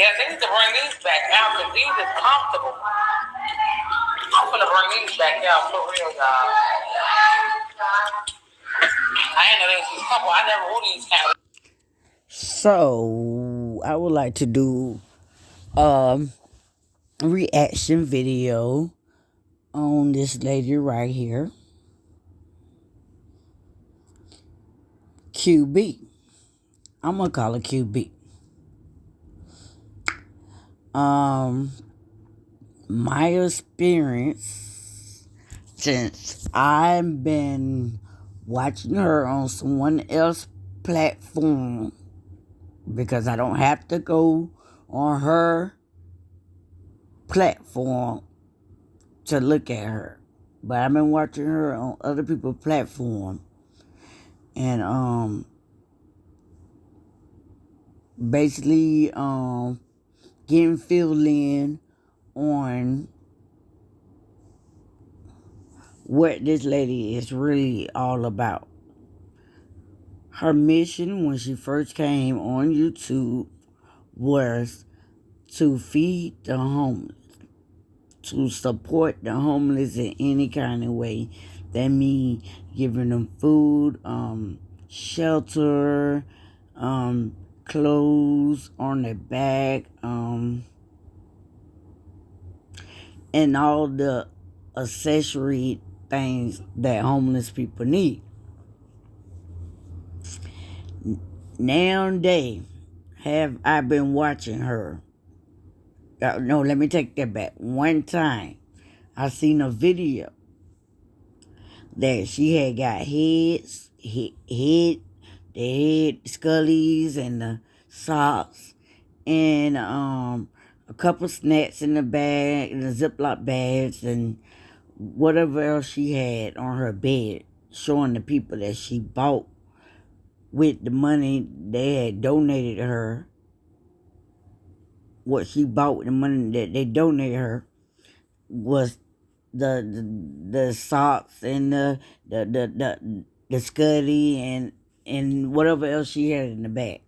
Yes, they need to bring these back out because these is comfortable. I'm gonna bring these back out for real, y'all. I ain't know there was these couple. I never wore these kind of. So I would like to do a reaction video on this lady right here, Q.B. I'm gonna call her Q.B. My experience since I've been watching her on someone else's platform, because I don't have to go on her platform to look at her, but I've been watching her on other people's platform, and basically getting filled in on what this lady is really all about. Her mission when she first came on YouTube was to feed the homeless, to support the homeless in any kind of way. That means giving them food, shelter, clothes on their back, and all the accessory things that homeless people need. Nowadays, have I been watching her? No, let me take that back. One time, I seen a video that she had got the head scullies and the socks, and a couple snacks in the bag, and the Ziploc bags, and whatever else she had on her bed, showing the people that she bought with the money they had donated to her. What she bought with the money that they donated her was the socks and the scuddy and whatever else she had in the bag.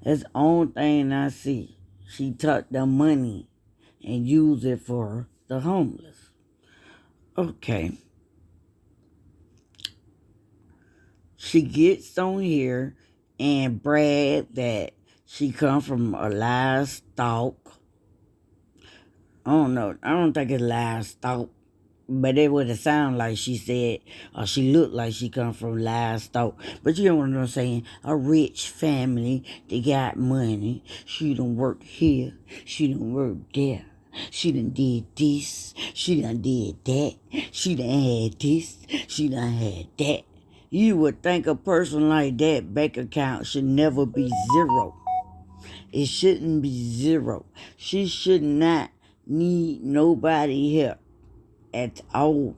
That's the only thing I see. She took the money and used it for the homeless. Okay. She gets on here and brag that she come from a livestock. I don't know. I don't think it's livestock, but it would have sounded like she said, or she looked like she come from livestock. But you know what I'm saying? A rich family, they got money. She done work here. She done work there. She done did this. She done did that. She done had this. She done had that. You would think a person like that bank account should never be zero. It shouldn't be zero. She should not need nobody help at all.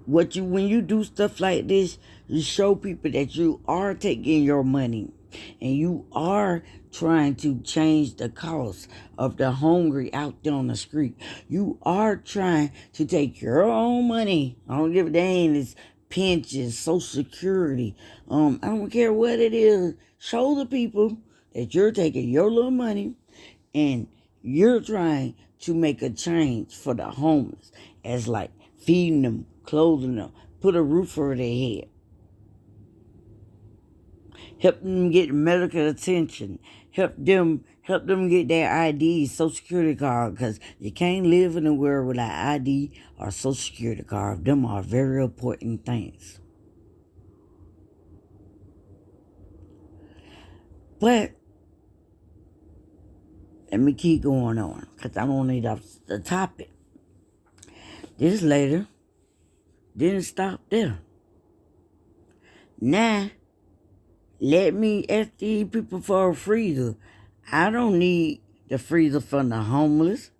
When you do stuff like this, you show people that you are taking your money and you are trying to change the cause of the hungry out there on the street. You are trying to take your own money. I don't give a damn. It's pensions, Social Security. I don't care what it is. Show the people that you're taking your little money and you're trying to make a change for the homeless, as like feeding them, clothing them, put a roof over their head, help them get medical attention, help them get their ID, Social Security card, because you can't live in the world without ID or Social Security card. Them are very important things. But let me keep going on, because I'm on the topic. This lady didn't stop there. Now, let me ask these people for a freezer. I don't need the freezer for the homeless.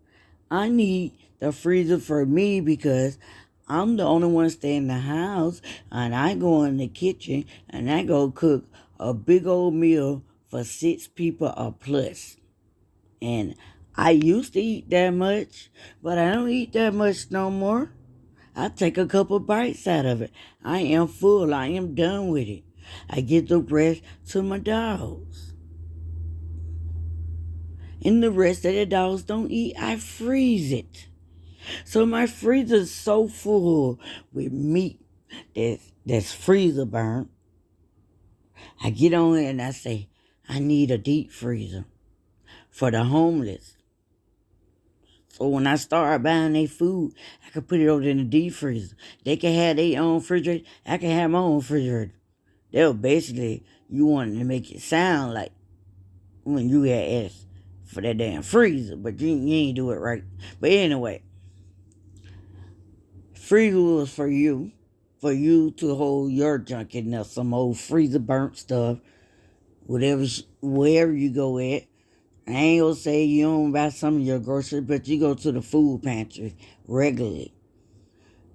I need the freezer for me because I'm the only one staying in the house, and I go in the kitchen and I go cook a big old meal for 6 people or plus. And I used to eat that much, but I don't eat that much no more. I take a couple bites out of it. I am full. I am done with it. I give the rest to my dogs. and the rest of the dogs don't eat, I freeze it. So my freezer's so full with meat that's freezer burnt. I get on it and I say, I need a deep freezer for the homeless. So when I start buying their food, I can put it over in the deep freezer. They can have their own refrigerator. I can have my own refrigerator. They'll basically, you wanted to make it sound like when you had asked for that damn freezer, but you ain't do it right. But anyway, freezer was for you to hold your junk in there, some old freezer burnt stuff, wherever you go at. I ain't gonna say you don't buy some of your groceries, but you go to the food pantry regularly.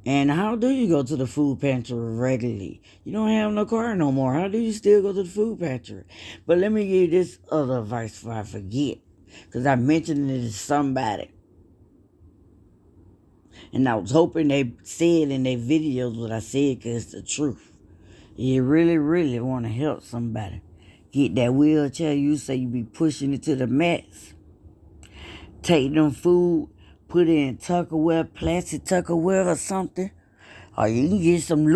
And how do you go to the food pantry regularly? You don't have no car no more. How do you still go to the food pantry? But let me give you this other advice before I forget. Because I mentioned it to somebody. And I was hoping they said in their videos what I said because it's the truth. You really, really want to help somebody. Get that wheelchair you say you be pushing it to the max. Take them food, put it in Tupperware, plastic Tupperware or something. Or you can get some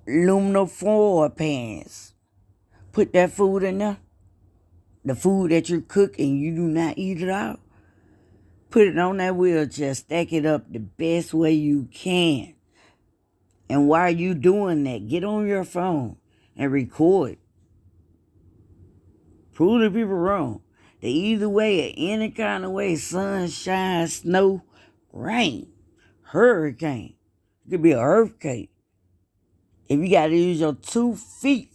aluminum foil pans. Put that food in there. The food that you cook and you do not eat it out. Put it on that wheelchair. Stack it up the best way you can. And while you doing that, get on your phone and record. Prove the people wrong. That either way, any kind of way, sunshine, snow, rain, hurricane. It could be an earthquake. If you got to use your 2 feet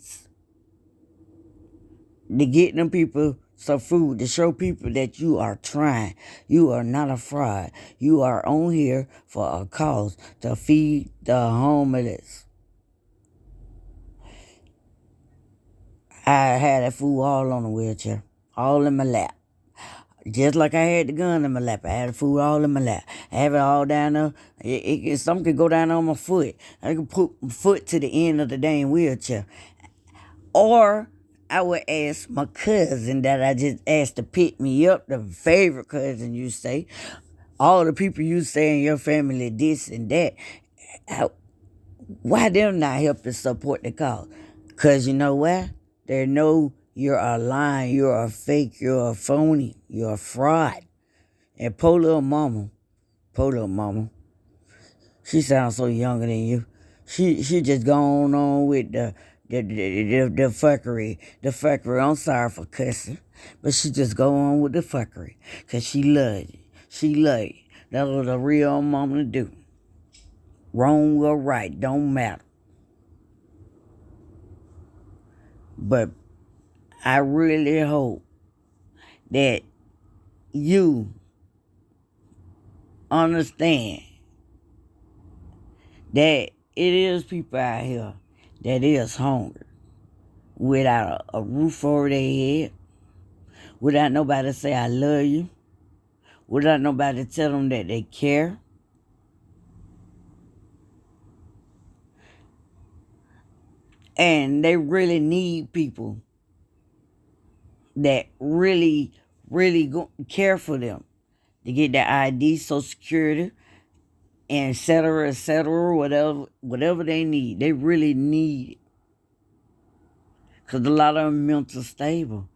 to get them people some food, to show people that you are trying. You are not a fraud. You are on here for a cause to feed the homeless. I had that food all on the wheelchair, all in my lap. Just like I had the gun in my lap, I had the food all in my lap. I have it all down there. Some could go down on my foot. I could put my foot to the end of the damn wheelchair. Or I would ask my cousin that I just asked to pick me up, the favorite cousin you say. All the people you say in your family, this and that. Why them not helping support the cause? Because you know what? They know you're a lying, you're a fake, you're a phony, you're a fraud. And poor little mama, she sounds so younger than you. She just going on with the fuckery. The fuckery. I'm sorry for cussing. But she just go on with the fuckery. Because she loves you. She love you. That's what a real mama do. Wrong or right, don't matter. But I really hope that you understand that it is people out here that is hungry without a roof over their head, without nobody say I love you, without nobody tell them that they care. And they really need people that really, really care for them to get their ID, Social Security, and et cetera, whatever they need. They really need it. Because a lot of them mental stable.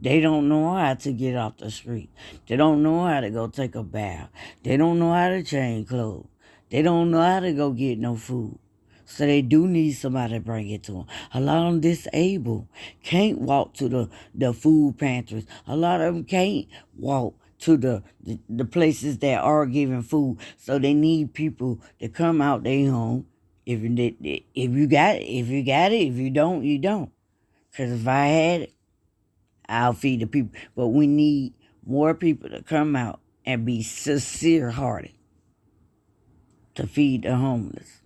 They don't know how to get off the street. They don't know how to go take a bath. They don't know how to change clothes. They don't know how to go get no food. So they do need somebody to bring it to them. A lot of them disabled. Can't walk to the food pantries. A lot of them can't walk to the places that are giving food. So they need people to come out their home. If you got it, if you got it. If you don't, you don't. Because if I had it, I'll feed the people. But we need more people to come out and be sincere-hearted to feed the homeless.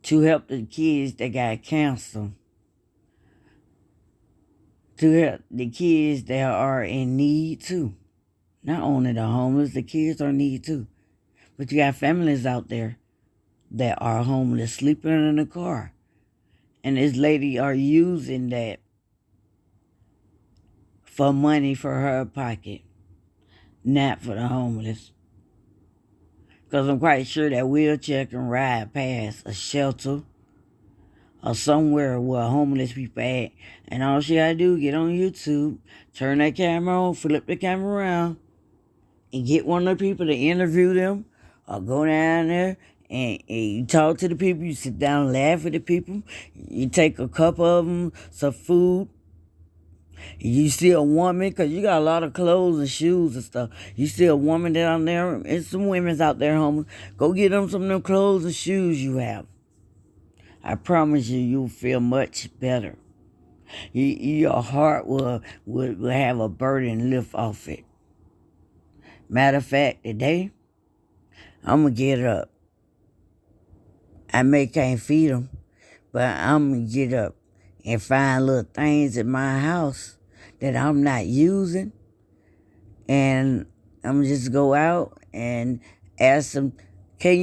To help the kids that got cancer. To help the kids that are in need too. Not only the homeless, the kids are in need too. But you got families out there that are homeless sleeping in the car. And this lady are using that for money for her pocket, not for the homeless. Because I'm quite sure that wheelchair can ride past a shelter or somewhere where homeless people at. And all she gotta do, get on YouTube, turn that camera on, flip the camera around, and get one of the people to interview them, or go down there and you talk to the people, you sit down and laugh with the people, you take a couple of them some food. You see a woman, because you got a lot of clothes and shoes and stuff. You see a woman down there, and some women's out there homeless. Go get them some of them clothes and shoes you have. I promise you, you'll feel much better. Your heart will have a burden lift off it. Matter of fact, today, I'm going to get up. I may can't feed them, but I'm going to get up and find little things in my house that I'm not using. And I'm just go out and ask them, can you